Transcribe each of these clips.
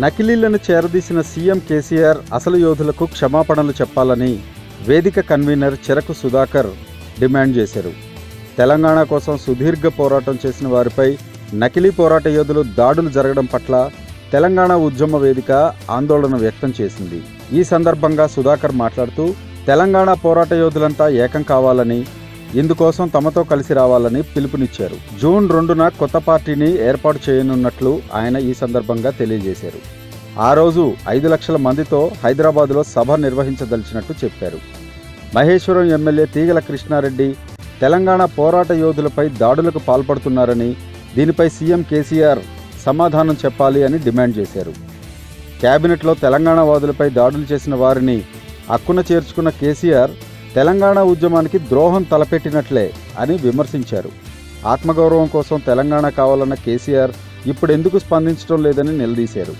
నకిలీలను చేరదీసిన CM KCR అసలు యోధులకు క్షమాపణలు చెప్పాలని వేదిక కన్వీనర్ చెరకు సుధాకర్ డిమాండ్ చేశారు. తెలంగాణ కోసం సుదీర్ఘ పోరాటం చేసిన వారిపై నకిలీ పోరాట యోధులు దాడులు జరగడం పట్ల తెలంగాణ ఉద్యమ వేదిక ఆందోళన వ్యక్తం చేసింది. ఈ సందర్భంగా సుధాకర్ మాట్లాడుతూ తెలంగాణ పోరాట యోధులంతా ఏకం కావాలని, ఇందుకోసం తమతో కలిసి రావాలని పిలుపునిచ్చారు. జూన్ 2న కొత్త పార్టీని ఏర్పాటు చేయనున్నట్లు ఆయన ఈ సందర్భంగా తెలియజేశారు. ఆ రోజు 5 లక్షల మందితో హైదరాబాద్లో సభ నిర్వహించదలిచినట్టు చెప్పారు. మహేశ్వరం ఎమ్మెల్యే తీగల కృష్ణారెడ్డి తెలంగాణ పోరాట యోధులపై దాడులకు పాల్పడుతున్నారని, దీనిపై సీఎం కేసీఆర్ సమాధానం చెప్పాలి అని డిమాండ్ చేశారు. కేబినెట్లో తెలంగాణ వాదులపై దాడులు చేసిన వారిని అక్కున చేర్చుకున్న కేసీఆర్ తెలంగాణ ఉద్యమానికి ద్రోహం తలపెట్టినట్లే అని విమర్శించారు. ఆత్మగౌరవం కోసం తెలంగాణ కావాలన్న కేసీఆర్ ఇప్పుడెందుకు స్పందించడం లేదని నిలదీశారు.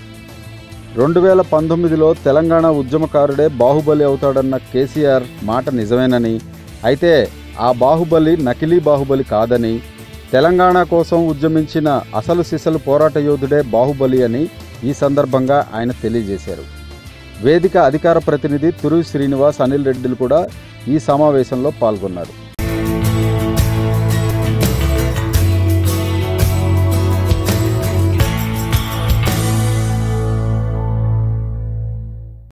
2019లో తెలంగాణ ఉద్యమకారుడే బాహుబలి అవుతాడన్న కేసీఆర్ మాట నిజమేనని, అయితే ఆ బాహుబలి నకిలీ బాహుబలి కాదని, తెలంగాణ కోసం ఉద్యమించిన అసలు సిసలు పోరాట యోధుడే బాహుబలి అని ఈ సందర్భంగా ఆయన తెలియజేశారు. వేదిక అధికార ప్రతినిధి తురువి శ్రీనివాస్, అనిల్ రెడ్డిలు కూడా ఈ సమావేశంలో పాల్గొన్నారు.